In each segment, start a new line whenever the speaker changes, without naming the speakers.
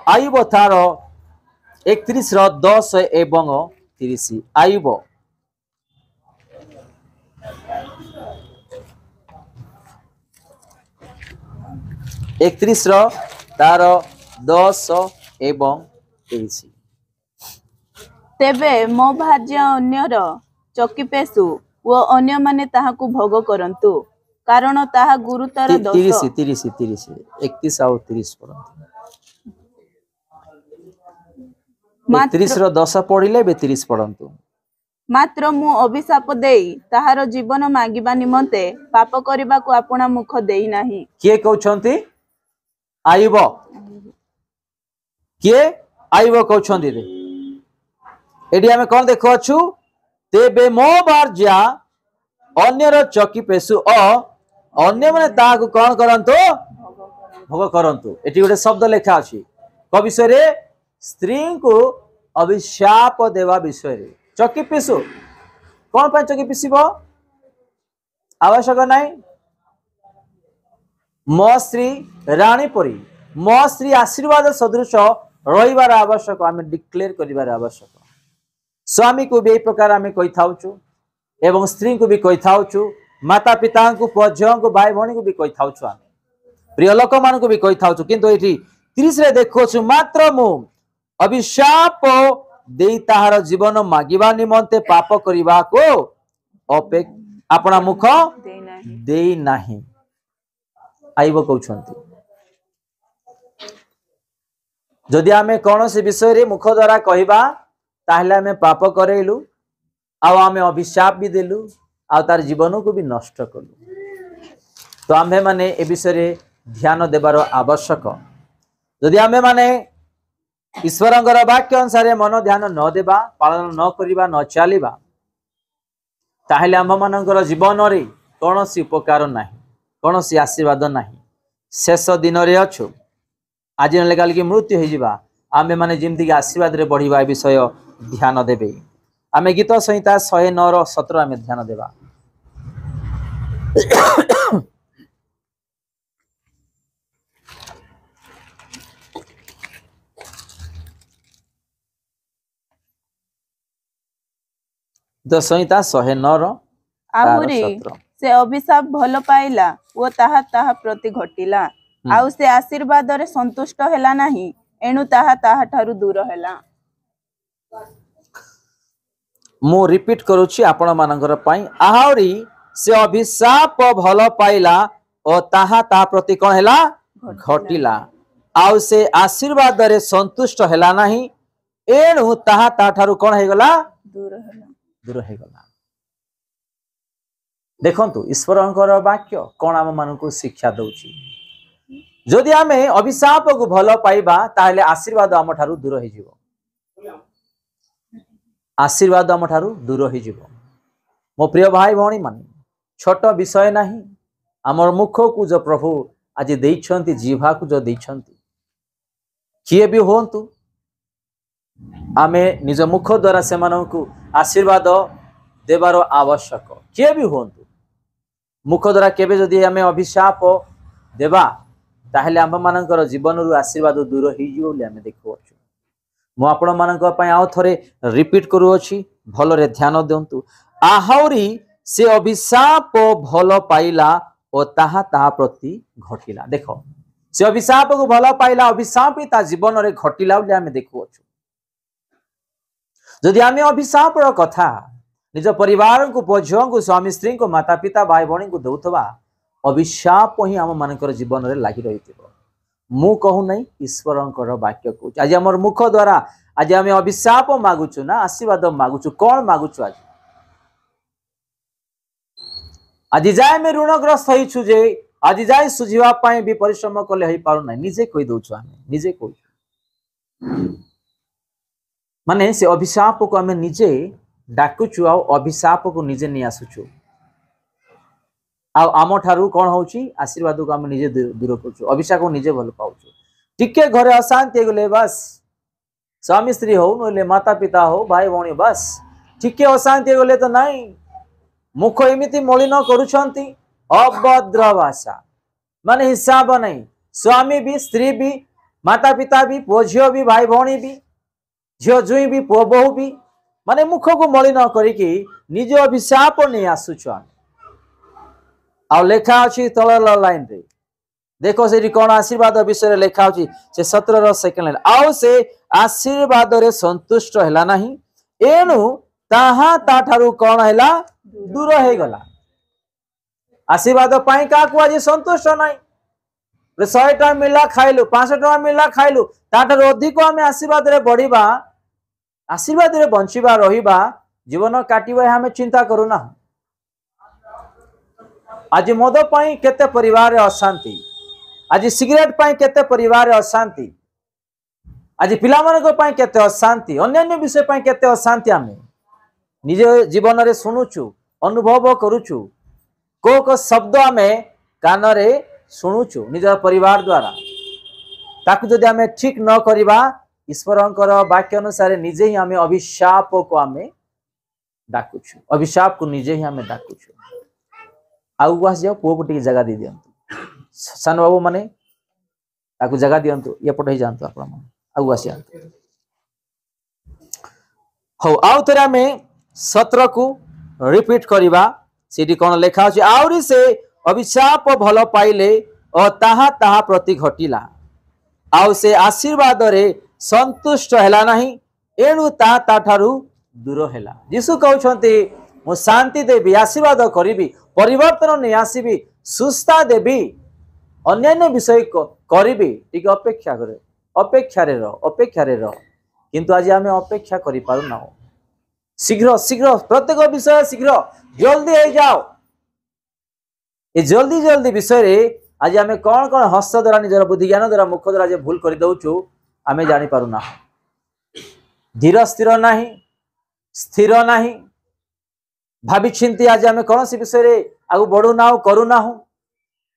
आयुब तार 31:10 एवं 30 आयुब 31 तार 10 एवं 30
तेबे मो भाज्य अन्यर चकिपेशु ओ अन्य माने ताहाकु भोग करंतु कारण ताहा गुरुतर दोष
30 31 और 30 पढ़ंतु 31:10 पढ़िले 32 पढ़ंतु
मात्र मु अभिशाप देई ताहार जीवन मागिबा निमंते पाप करबा को आपना मुख देई नाही
किए कहउछंती आयुब किए आयुब कहउछंती रे एडी हमें कोन देखो अछु तेबे मो बारजा अन्यर चकी पेसु अन्य माने ताहाकु कोन करंतो भोग करंतु एटी गोटे शब्द लेखा अछि को विषय रे स्त्री को अभिशाप देवा विषय रे चकी पेसु कोन पे चकी पिसिबो आवश्यक नाही मो स्त्री रानी परी मो स्त्री आशीर्वाद सदृश रहिबार आवश्यक आमे डिक्लेयर करिबार आवश्यक स्वामी को भी प्रकार आमे कहि थाउछु एवं स्त्री को भी कहि थाउछु माता पिता को पझ को भाई भणी को भी कहि थाउछु आमे प्रिय लोक मान को भी कहि थाउछु किंतु एठी 30 रे देखोछु मात्र मु अभिशाप देई ताहार जीवन मागिबा निमंते पाप करिबा को अपना मुख देई नाही आइब कहउछंती जदि आमे कौन से विषय रे मुख द्वारा कहिबा ताहले आमे पाप करेलु आउ आमे अभिशाप भी देलु आ तार जीवन को भी नष्ट कलु तो आमे माने ए विषय रे ध्यान देबार आवश्यक जदि आमे माने ईश्वरंगर वाक्य अनुसार मन ध्यान न देबा पालन न करिबा न चलिबा ताहले आम मानकर जीवन रे कोनोसी उपकार नाही कोनोसी आशीर्वाद नाही शेष दिन रे अछु आज नले काल की मृत्यु हो जावा आमे माने जिमती आशीर्वाद रे बढ़िबा विषय ध्यान देबे आमे गीत संहिता 109:17 आमे ध्यान देबा तो संहिता 109
आहुरी से अभिशाप भल पाइला ओ ताहा ताहा प्रति घटिला आउ से आशीर्वाद रे संतुष्ट हैला नाही एनु ताहा ताहा ठारू दूर हैला
मु रिपीट करूची आपण मानकर पई आहुरी से अभिशाप भल पाइला ओ ताहा ताहा प्रति कोन हैला घटिला आउ से आशीर्वाद रे संतुष्ट हैला नाही एनु ताहा ताहा ठारू कोन हे गला दूर हे गला देखंतु ईश्वरंकर वाक्य कोन आम मानकु शिक्षा दउची जदि आमे अभिशाप को भल पाइबा ताहले आशीर्वाद आम ठारू दूर हे जिवो आशीर्वाद आम ठारू दूर हे जिवो मो प्रिय भाई भणी मान छोट विषय नाही आमर मुख को जो प्रभु आज देइछंती जीवा को जो देइछंती किए भी होंतु आमे निज मुख द्वारा से मानकु आशीर्वाद देवार आवश्यक किए भी होंतु मुख द्वारा केबे जदि आमे अभिशाप देबा ताहले आम मानकर जीवन रु आशीर्वाद दूर हो जिवो बोली आमे देखु अछु मु आपण मानक पय आउ थरे रिपीट करू अछि भल रे ध्यान देंतु आहुरी से अभिशाप भल पाइला ओ ताहा ताहा प्रति घटिला देखो से अभिशाप को भल पाइला अभिशाप ता जीवन रे घटिला बोली आमे देखु अछु जदि आमे अभिशाप रो कथा निज परिवार को पझ को स्वामी स्त्री को माता पिता भाई भणी को दउथबा अभिशाप ही आम मानकर जीवन रे लागि रहितिबो मु कहू नहीं ईश्वरंकर वाक्य को आज हमर मुख द्वारा आज आमे अभिशाप मागुछु ना आशीर्वाद मागुछु कोन मागुछु आज जाय में ऋणग्रस्त होइछु जे आज जाय सुझिवा पाए भी परिश्रम कले होई पारु नै निजे कहि दउछु आमे निजे कहू माने से अभिशाप को आमे निजे डाकुछु आ अभिशाप को निजे नि आसुछु आम ठारू कौन होची आशीर्वाद को आम निजे दूर करछु अभिशाप को निजे भल पाउछु टिके घरे अशांति गले बस स्वामी स्त्री हो नले माता पिता हो भाई भणी बस टिके अशांति गले तो नहीं मुख एमिति मलिन करूछंती अभद्र भाषा माने हिसाब नहीं स्वामी भी स्त्री भी माता पिता भी पुओ झील भी भाई भौणी भी झील जुई भी पुओ बहु भी माने मुख को मलिन करिकी निज अभिशाप नहीं आसुछ आ लेखा अच्छी तल लाइन रे देखो से कौन आशीर्वाद विषय लेखा अच्छी से 17 सेकेंड लाइन आउ से आशीर्वाद रे संतुष्ट हैला नहीं एणु ताहा ताठारु कौन हैला दूर हो गला आशीर्वाद पाई का को आज संतुष्ट नहीं 100 टका मिलला खाइलु 500 टका मिलला खाइलु ताठारु अधिक आम आशीर्वाद रे बढ़िबा आशीर्वाद रे बंचिबा रहिबा जीवन काटिबा हमें चिंता करूना आज मद पाई केते परिवार रे अशांति आज सिगरेट पाई केते परिवार रे अशांति आज पिला मानको पाई केते अशांति अन्य विषय पाई केते अशांति आमे निज जीवन रे सुनुचु अनुभव करूचु को शब्द आमे कान रे शुणुचु निज परिवार द्वारा ताकु जदि आमे ठीक न करिबा ईश्वरंकर वाक्य अनुसार निजे ही आमे अभिशाप को आमे डाकुछु अभिशाप को निजे ही आमे डाकुछु आउ वास जाओ पुओ पटी जगह दे दियंतु सान बाबू माने ताकु जगह दियंतु ये पटे ही जानतु आपण माने आउ वास जानतु हो आउ तरा में 17 को रिपीट करिबा सीडी कोन लेखा अछि आउरी से अभिशाप भल पाइले और ताहा ताहा प्रति घटिला आउ से आशीर्वाद रे संतुष्ट हैला नहीं एणु ता ताठारु दूर हैला यीशु कहउछंती मो शांति देबी आशीर्वाद करिबी परिवर्तन नहीं आसीबी सुस्था देबी अन्य विषय करिबी टिक अपेक्षा करे अपेक्षा रे रह किंतु आज आमे अपेक्षा करि पारु ना शीघ्र शीघ्र प्रत्येक विषय शीघ्र जल्दी हो जाओ ये जल्दी जल्दी विषय रे आज आमे कौन कौन हस्त द्वारा निजर बुद्धि ज्ञान द्वारा मुख द्वारा जे भूल कर दउछु आमे जानि पारु ना धीर स्थिर नहीं स्थिर नहीं भाभी चिंती आज आमे कौन सी विषय रे आगु बढ़ू ना करू ना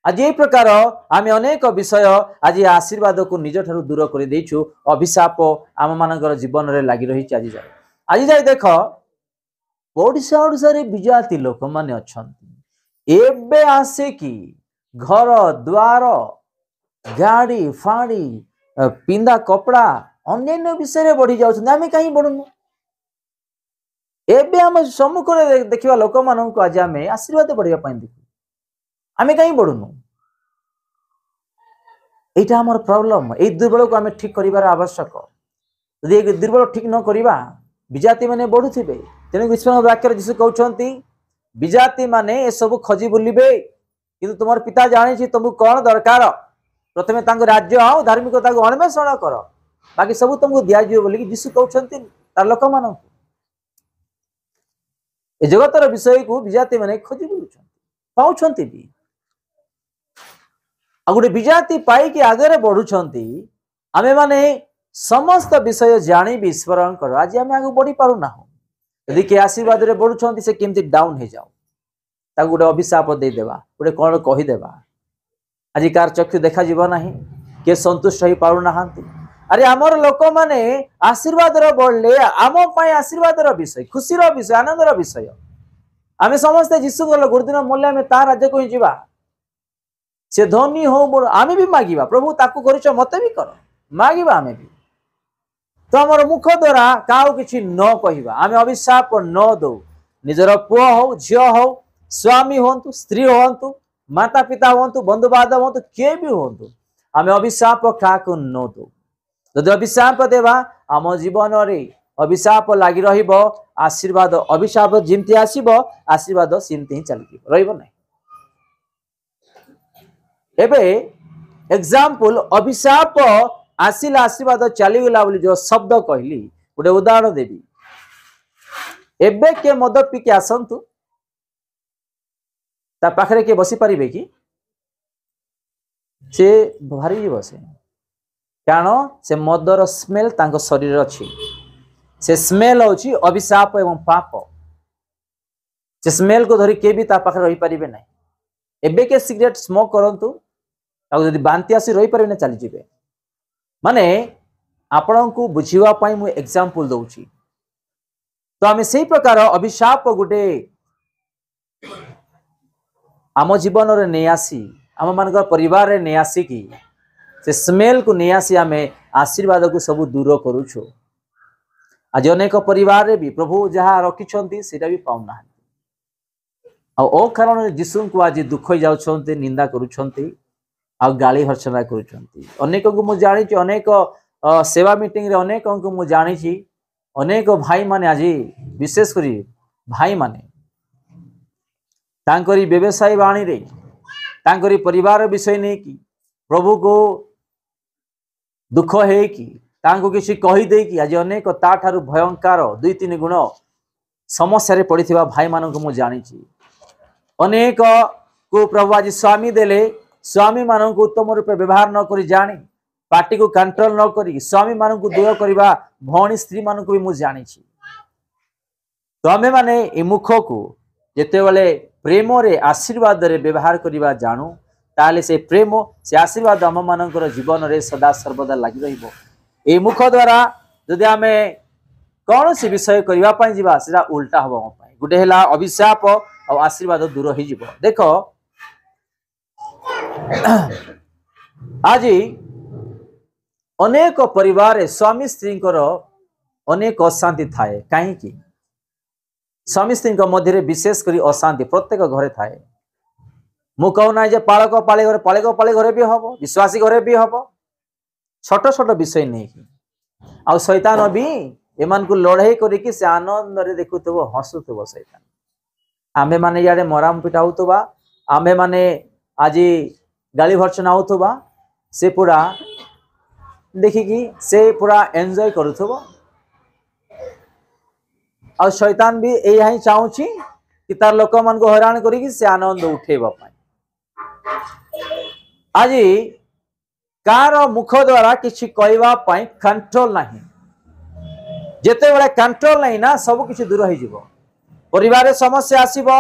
आज ये प्रकार आमे अनेक विषय आज आशीर्वाद को निज ठारू दूर कर देइछु अभिशाप आम मानकर जीवन रे लागि रही आज जाए देख ओडिशा ओडिशा रे विजाति लोक माने अछंती एबे आसे कि घर द्वार गाड़ी फाड़ी पिंदा कपड़ा अन्य विषय रे बढ़ी जाउछन आमे कहीं बढ़ुनु एबे हम सम्मुख रे देखिबा लोक मानन को आज आमे आशीर्वाद बढ़िया पाइन देखु आमे कहीं बढ़ुनु एटा हमर प्रॉब्लम ए दुर्बल को आमे ठीक करिवार आवश्यक यदि ए दुर्बल ठीक न करिवा विजाति माने बढ़ुथिबे तेनु विश्वास वाक्य जीसु कहउछंती विजाति माने ए सब खजी बुलिबे किंतु तुमर पिता जानि छी तुमु कोन दरकार प्रथमे तांग राज्य आओ धार्मिकता को अन्वेषण कर बाकी सब तुमको दिया जियो बोली जीसु कहउछंती तार लोक मानन ए जगतर विषय को विजाति माने खजी बुलुछंती पाउछंती भी आ गुटे विजाति पाई कि आगे बढ़ुछंती आमे माने समस्त विषय जानी भी ईश्वर आज आम आगे बढ़ी पार ना यदि किए आशीर्वाद रे बढ़ुछंती से केमती डाउन हो जाओ ताको गोटे अभिशाप देदेबा गोटे कौन कहीदेबा आज कार चक्षु देखा जीव नहीं किए संतुष्ट हो पार ना अरे आमर लोक माने आशीर्वाद बढ़ले आम आशीर्वाद विषय खुशी विषय आनंद विषय आम समस्ते जीशु गुरुदिन मूल्य आम ता राज्य को ही जीवा से धनी हो आम भी मागिबा प्रभु ताकू कर मत भी कर मागिबा आम भी तो आमर मुख द्वारा क्या किसी न कहवा आम अभिशाप न दो निजर पुओ हो झील हो स्वामी हूँ स्त्री हूँ माता पिता हूँ बंधु बांधव हूँ किए भी हूँ आम अभिशाप क्या न दो जदि अभिशाप देवा आम जीवन रे अभिशाप लगी आशीर्वाद अभिशाप जिमती आसीबो आशीर्वाद सिमती ही चली रहिबो नहीं एबे एग्जांपल अभिशाप आसिला आशीर्वाद चलीगला बोली जो शब्द कहली गोटे उदाहरण देवी एबे के मद पिके आसंतु ता पाखरे के बसी पारिबे कि से भारी जीव से कारण से मदर स्मेल तांको शरीर अच्छी से स्मेल होची अभिशाप एवं पाप से स्मेल को धरी के भी ता पाखरे रही पारिबे नहीं एबे के सिगरेट स्मोक करंतु ताको जदी बांती आसी रही पारिबे चली जिवे माने आपण को बुझीवा पाई मु एग्जांपल दउची तो आमे सेही प्रकार अभिशाप गुटे आम जीवन रे नै आसी आम मानकर परिवार रे नै आसी कि से स्मेल को नहीं आसी आम आशीर्वाद को सब दूर करुछु। आज अनेक परिवार भी प्रभु जहाँ रखिंट से भी पाऊना आ कारण जीशु को आज दुख जाऊँ निंदा करुँच गाली हर्षणा करेक को मुझे जानी अनेक सेवा मीटिंग रे अनेक को मुझे जानी अनेक भाई माने आज विशेषकर भाई माने तांकरी व्यवसाय बाणी रे तांकरी परिवार विषय नहीं कि प्रभु को दुख है कि तांको किसी कही दे कि आज अनेक ताठारु भयंकर 2-3 गुण समस्या रे पड़िथिबा भाई मान को मुझे जानी अनेक को प्रभु आज स्वामी देले स्वामी मान को उत्तम रूपे व्यवहार न करी जानी पार्टी को कंट्रोल न करी स्वामी मान को दूर करवा भौणी स्त्री मान को भी मुझे जानी तो आमे माने ए मुख को जेते बेले प्रेम रे आशीर्वाद रे व्यवहार करवा जानू ताले से प्रेम से आशीर्वाद आम मानकर जीवन रे सदा सर्वदा लगी रहिबो। ए मुख द्वारा जदि आमे कौन सी विषय करबा पई जीवा सेटा उल्टा हबो हम पई गुटे हला अभिशाप और आशीर्वाद दूर हो जीवो। देखो आज अनेक परिवार स्वामी स्त्री अनेक अशांति थाए कहीं स्वामी स्त्री मध्य विशेषकर अशांति प्रत्येक घरे थाए मु कहूना जे पालक पाले घरे भी हम विश्वासी घरे भी हम छोट छोट विषय नहीं आ शैतान भी एमान को लड़ाई करके से आनंद रे देखुथबो हसुथबो शैतान आमे माने याडे मराम पिटा होतबा आमे माने आज गाली भर्सना होतबा से पूरा देखिकी से पूरा एंजॉय करुथबो और शैतान भी यही चाहूची कि तार लोक मान को हैरान करी से आनंद उठेबा पाई। आज कार मुख द्वारा किसी कहवा पाई कंट्रोल नहीं जेते बेले कंट्रोल नहीं ना सब किसी दूर हो जिवो परिवार समस्या आसीबो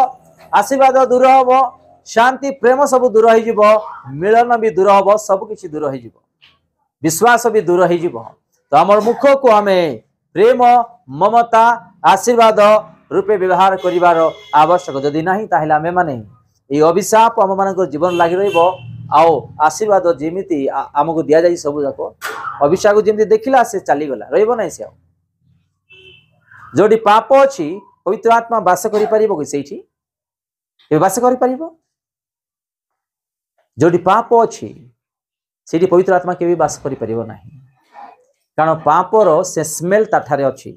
आशीर्वाद दूर होबो शांति प्रेम सब दूर हो जिवो मिलन भी दूर होबो सब किसी दूर हो जिवो विश्वास भी दूर हो जिवो। तो हमर मुख को हमें प्रेम ममता आशीर्वाद रूपे व्यवहार करिवार आवश्यक जदि नहीं ताहले आमे माने ए अभिशाप आम मान जीवन लगी रहिबो आओ आशीर्वाद जेमिति आमको दिया जाई सब जाको अभिशाप जेमिति देखिला से चली गला रहिबो नै से जोडी पाप अछि पवित्र आत्मा वास करि परिबो कि सेठी ए वास करि परिबो जोडी पाप अछि सेठी पवित्र आत्मा के भी वास करि परिबो नाही कारण पापर से स्मेल ताठारे अछि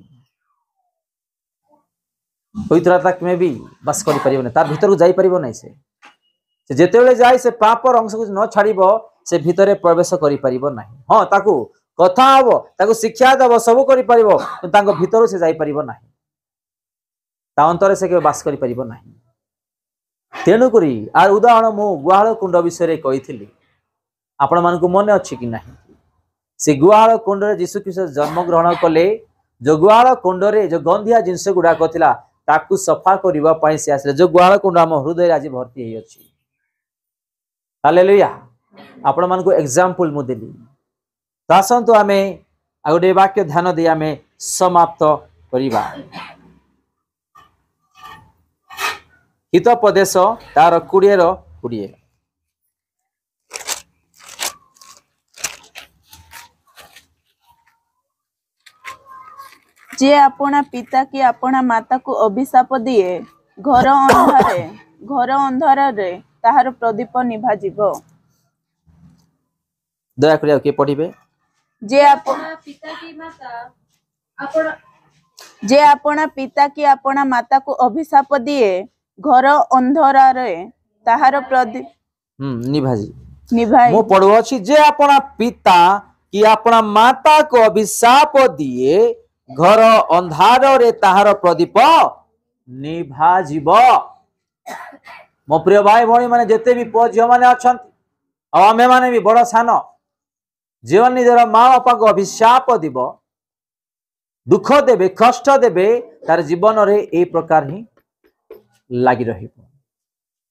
पवित्र आत्मा में भी वास करि परिबो नै तार भीतर को जाई परिबो नै से जेते बेले जाय से पापर अंश को न छाड़िबो से भीतरे प्रवेश करि परिबो नाही हां ताकू कथा हबो ताकू शिक्षा दबो सब करि परिबो तांको भीतर से जाई परिबो नाही ता अंतर से के वास करि परिबो नाही तेनु करी आर उदाहरण मु गुहाळ कुंड विषय रे कहिथिली आपण मान को मन अछि कि नाही से गुहाळ कुंड रे यीशु ख्रीष्ट जन्म ग्रहण कले जो गुहाळ कुंड रे जो गंधिया जिंस गुडा कथिला ताकू सफा करिवा पई से आसले जो गुहाळ कुंड हम हृदय आज भर्ती हे अछि हालेलुया आपण मान को एग्जांपल मु देली तासंतु आमे आ गोटे वाक्य ध्यान दे आमे समाप्त करिबा हितोपदेश तार 20
जे अपना पिता की अपना माता को अभिशाप दिए घर अंधार रे ताहार प्रदीप निभा जीवो।
दया करिया के पढ़िबे
जे अपना पिता की अपना माता को अभिशाप दिए घर अंधार रे ताहार प्रदीप निभाई
मो पढ़ो अछि जे अपना पिता की अपना माता को अभिशाप दिए घर अंधार रे ताहार प्रदीप निभा जीवो। मो प्रिय भाई भौणी माने जेते भी पुओ झियो माने अछंती आ आमे माने भी बड़ सान जीवन निजर माँ बापा को अभिशाप दिब दुख देबे कष्ट देबे तार जीवन रे ए प्रकार ही लगी रहिबो।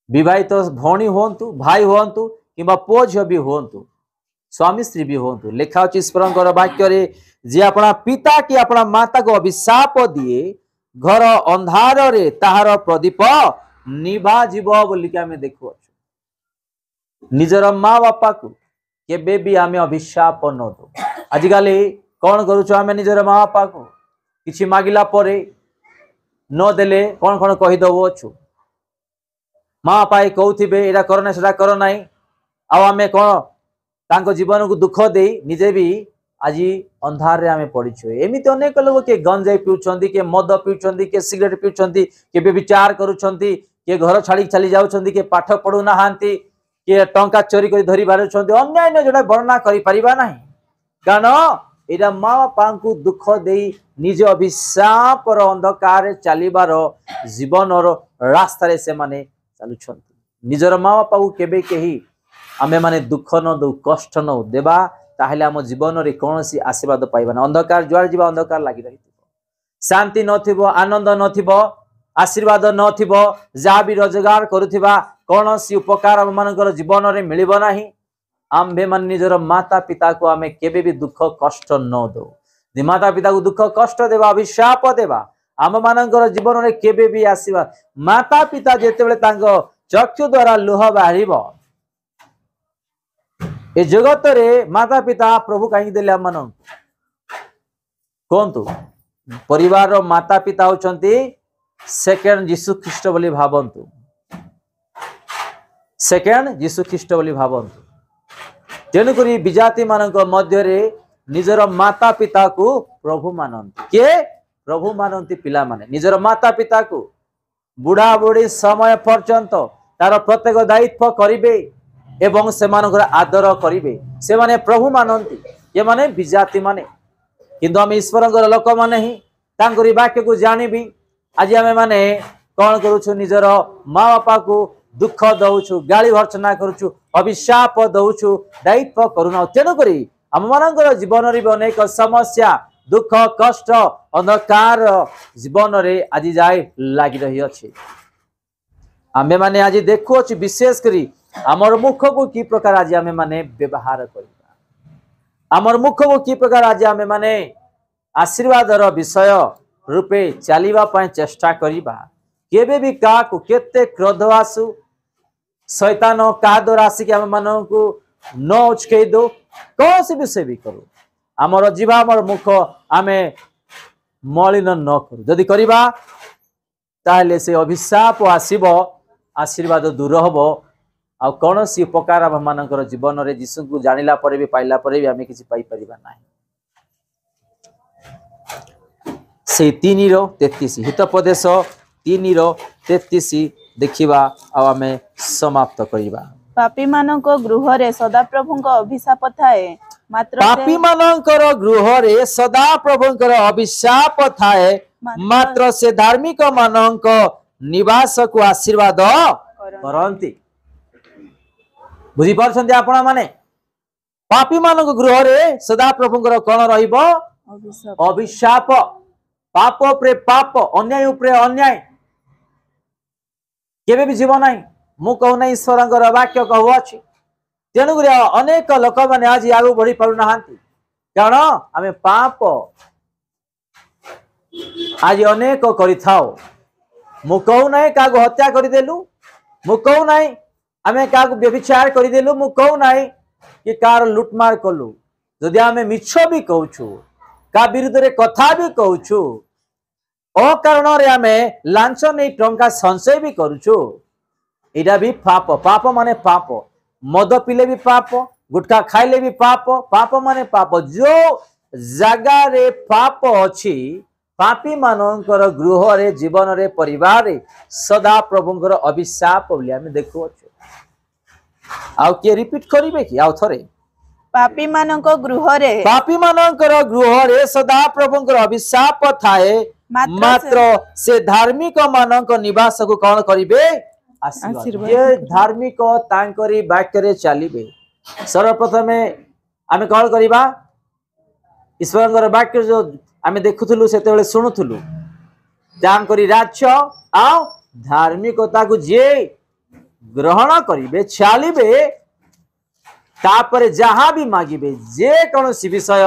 विवाहित भौणी होंतु भाई होंतु किबा पुओ झियो भी होंतु स्वामी स्त्री भी होंतु लेखा अछि ईश्वरंकर वाक्य रे जे अपना पिता की अपना माता को अभिशाप दिए घर अंधार रे ताहार प्रदीप निभा जीव बोलिक आमे देखु निजर माँ बापा को केबे भी आमे अभिशाप न दो। आजिकल कौन करुଛୁ आमे निजर माँ बापा को किछि मागिला परे न देले कौन कौन कहि दबो छु। माँ बापा कहउथिबे एटा करना सेटा कर नाही आ आमे कौन तांको जीवन को दुख दे निजे भी आज अंधार रे आमे पड़ीछु। एमिति अनेक लोग के गंजाई पिउछंती, के मद पिउछंती, के सिगरेट पिउछंती, के व्यभिचार करूछंती, के घर छाड़ी चली जाउछंती, के पाठ पढु नाहांती, के टंका चोरी करी धरी बारुछंती। अन्याय जोड़ा वर्णना करि परिबा नाही, कारण एटा माँ बापा को दुख दे निज अभिशाप अंधकार चलिबार जीवन रास्तार से माने चलुछंती। निजर माँ बापा को केबे केही आमे माने दुख न दो, कष्ट न देबा, ताहले आम जीवन रे कोनोसी आशीर्वाद पाइबा ना। अंधकार जुआर जीवा अंधकार लागि रहिथिबो, शांति नथिबो, आनंद नथिबो, आशीर्वाद नथिबो, जा भी रोजगार करुथिबा कोनोसी उपकार आम मानकर जीवन रे मिलिबो नाही। आम्भे मान निजर माता पिता को आमे केबे भी दुख कष्ट न दो। जे माता पिता को दुख कष्ट देबा, अभिशाप देबा, आम मानकर जीवन रे केबे भी आसीबा। माता पिता जेतेबेले तांको चक्षु द्वारा लुह बाहरिबो, ए जगत रे माता पिता प्रभु कहीं देले आम मान कहतु परिवार रो माता पिता होचंती सेकेंड यीशु ख्रीष्ट बोली भावंतु, सेकेंड यीशु ख्रीष्ट बोली भावंतु। तेणुकरी विजाति मानक मध्य रे निजर माता पिता को प्रभु मानंती। के प्रभु मानंती पिला माने निजर माता पिता को बुढ़ा बुढ़ी समय पर्यंत तार प्रत्येक दायित्व करिवे एवं सेमानकर आदर करिवे, से माने प्रभु मानंती। ये माने विजाति माने, किंतु आम ईश्वरंकर लोक माने ही तांकरी वाक्य को जानिबी। आज आमे माने कौन करूछु, निजर माँ बापा को दुख दउछु, गाली भर्सना करूछु, अभिशाप दउछु, दायित्व करूना। तेणुकरी आम मानकर जीवन रे अनेक समस्या, दुख, कष्ट, अंधकार जीवन रे आज जाए लागि रही अछि। आमे माने आज देखु अछि विशेष करी आमर मुख को की प्रकार आज आमे माने व्यवहार करिबा, आमर मुख को की प्रकार आज आमे माने आशीर्वादर विषय रूपे चलिबा पय चेष्टा करिबा। केबे भी का को केते क्रोध आसु, शैतान का द्वारा आसिक आम मानन को न उचके दो, कौन सी विषय भी करू आमर जीवा आमर मुख आमे मलिन न करू। जदि करिबा ताहले से अभिशाप आसीबो, आशीर्वाद दूर हबो, आ कौन सी उपकार आम मानकर जीवन रे यीशु को जानिला परे भी पाइला परे भी आमे किछि पाई परिबा नाही। से 3:33 हितोपदेश 3:33 देखिबा आ आमे समाप्त करिबा।
पापी मानक गृह रे सदा प्रभुଙ୍କ अभिशाप थाए, मात्र
पापी मानकर गृह रे सदा प्रभुଙ୍କର अभिशाप थाए, मात्र से धार्मिक मानक निवास को आशीर्वाद करंती। बुझी पारछंती आपण माने, पापी मानक गृह रे सदा प्रभुଙ୍କର कोन रहिबो अभिशाप। पाप उपरे पाप, अन्याय उपरे अन्याय केबे भी जीवन नाही। मु कहू ना ईश्वरंकर वाक्य कहू अछि। तेणुकरी अनेक लोक माने आज आगु बढ़ी पारु नाहांती, कारण आमे पाप आज अनेक करिथाओ। मु कहू ना कागु हत्या करि देलु, मु कहू ना आमे कागु व्यभिचार करि देलु, मु कहू ना कि कार लुटमार कलु। जदि आमे मिछ भी कहूछु, का विरुद्ध रे कथा भी कहूछु, अकारण रे आमे लांच नै टंका संचय भी करूछु, एटा भी पाप। पाप माने पाप, मद पीले भी पाप, गुटखा खाइले भी पाप। पाप माने पाप। जो जगह रे पाप अछि, पापी मानकर गृह रे जीवन रे परिवार रे सदा प्रभुଙ୍କର अभिशाप बोली आमे देखु अछि। आउ के रिपीट करिवे कि आउ थरे,
पापी मानक गृह रे,
पापी मानकर गृह रे सदा प्रभुଙ୍କର अभिशाप थाए, मात्र से धार्मिक मानक निवास को कौन करिवे आशीर्वाद। ये धार्मिक तांकरी वाक्य रे चलिबे। सर्वप्रथमे आमे कौन करिबा, ईश्वरंकर वाक्य जो आमे देखुथुलु सेते बेले सुनुथुलु, तांकरी राज्य आ धार्मिकता को जे ग्रहण करिवे चलिबे, तापर जहां भी मागिबे जे कौनसी विषय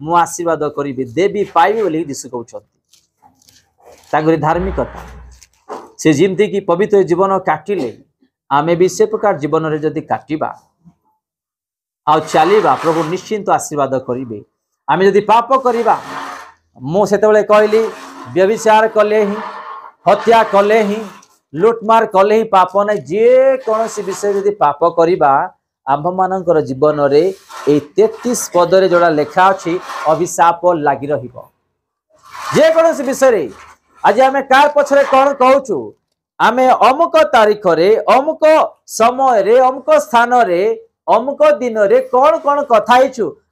मु आशीर्वाद करिबे, देवी पाइबे बोली यीशु कहउछथि। तांकरी धार्मिकता से जिमती की पवित्र जीवन काटिले, आमे भी से प्रकार जीवन रे जदि काटिबा, आ चलिबा प्रभु निश्चिंत आशीर्वाद करेंगे। आम जदि पाप करवा मुझे कहली व्यभिचार कले ही हत्या कले ही लुटमार कले ही पाप ना जेकोसी विषय जदि पाप करवा आम मानकर जीवन रे 33 पदरे जोड़ा लेखा अच्छी अभिशाप लगी जेकोसी विषय रे आज आम कार पछरे कौन कहूँ आम अमुक तारीख रे अमुक समय रे अमुक स्थान रे अमुक दिन रे कौन कौन कथा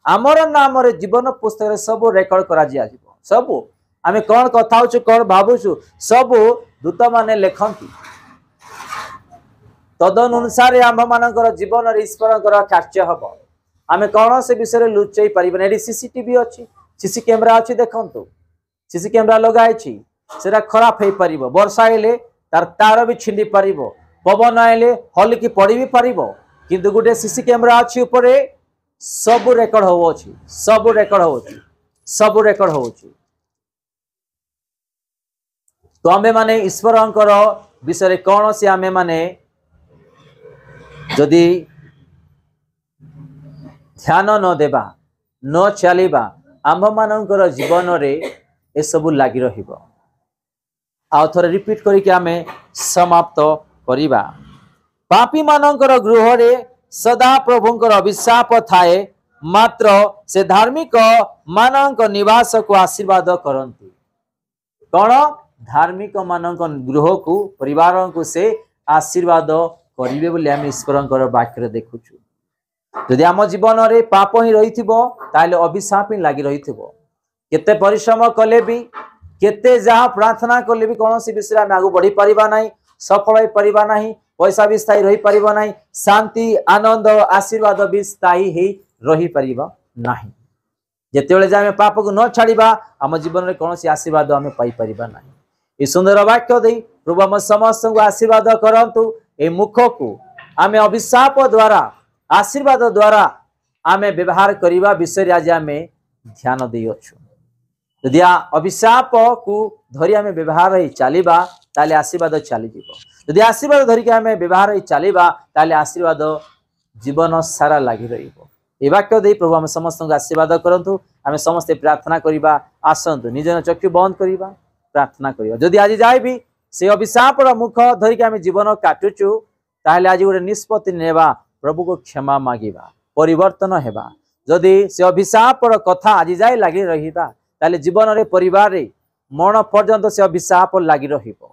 आमर नाम रे जीवन पुस्तक रे सब रेकर्ड करा सब आम कौन कथा होचु कौन भावुचु सब दूत माने लेखंती तदनुसार आम मानकर जीवन ईश्वर कार्य हम आम कौन से विषय लुचई पारे सीसीटीवी अच्छी सीसी कैमेरा अच्छी देखु सीसी कैमेरा लगाई से खराब हो पार वर्षा आइले तार तार भी छिंडी पार पवन आइले हलिकी पड़ी भी पार किंतु गोटे सीसी कैमेरा अच्छी ऊपर सब रेकर्ड हो सब रेकर्ड हो सब रेकर्ड हो तो आमे माने ईश्वर विषय कौन से आमे माने जदि ध्यान न देबा न चलिबा आम मानकर जीवन रे ए सब लगी रहिबो। आउ थोड़े रिपीट करके आमे समाप्त करिबा। पापी मानकर गृह रे सदा प्रभुंकर अभिशाप थाए मात्र से धार्मिक मानक निवास को आशीर्वाद करती कौन धार्मिक मानक गृह को परिवार को से आशीर्वाद करिवे बोली आम ईश्वर वाक्य देखुचु। यदि आम जीवन रे पाप ही रही ताले अभिशाप ही लगी रही केते परिश्रम कले भी केते जहाँ प्रार्थना कले भी कौन सी विषय आम आगू बढ़ी पारिबा नहीं सफल हो पारिबा नहीं पैसा भी स्थायी रही पारिबा नहीं शांति आनंद आशीर्वाद भी स्थायी ही रही पारिबा नहीं जेतेबेले जे आम पाप को न छाड़िबा आम जीवन में कौन सी आशीर्वाद आम पाई पारिबा नहीं। ये सुंदर वाक्य दे प्रभु आम समस्त को आशीर्वाद करंतु ए मुख को आम अभिशाप द्वारा आशीर्वाद द्वारा आम व्यवहार करने विषय आज आम ध्यान दे अच्छु। यदि अभिशाप को धरी आम व्यवहार ही चलिबा ताले आशीर्वाद चली यदि आशीर्वाद धरिक आम व्यवहार ही चलिबा ताले आशीर्वाद जीवन सारा लगी रहिबो। ए वाक्य दे प्रभु आम समस्त को आशीर्वाद करंतु आम समस्त प्रार्थना करबा आसंतु निज चक्षु बंद करबा प्रार्थना करबा। जदि आज जाए भी से अभिशाप मुख धरिक आम जीवन काटुचु ताहले आज गोटे निष्पत्ति नेबा प्रभु को क्षमा मागिबा परिवर्तन हेबा। जदि से अभिशाप कथा आज जाए लगी रहिबा ताले जीवन रे परिवार रे मरण पर्यंत से अभिशाप लगी रहिबो।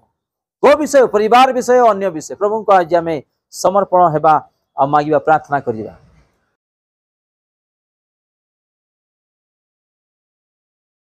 को विषय परिवार विषय अन्य विषय प्रभु को आज आम समर्पण हेबा और मागिबा प्रार्थना करिबा।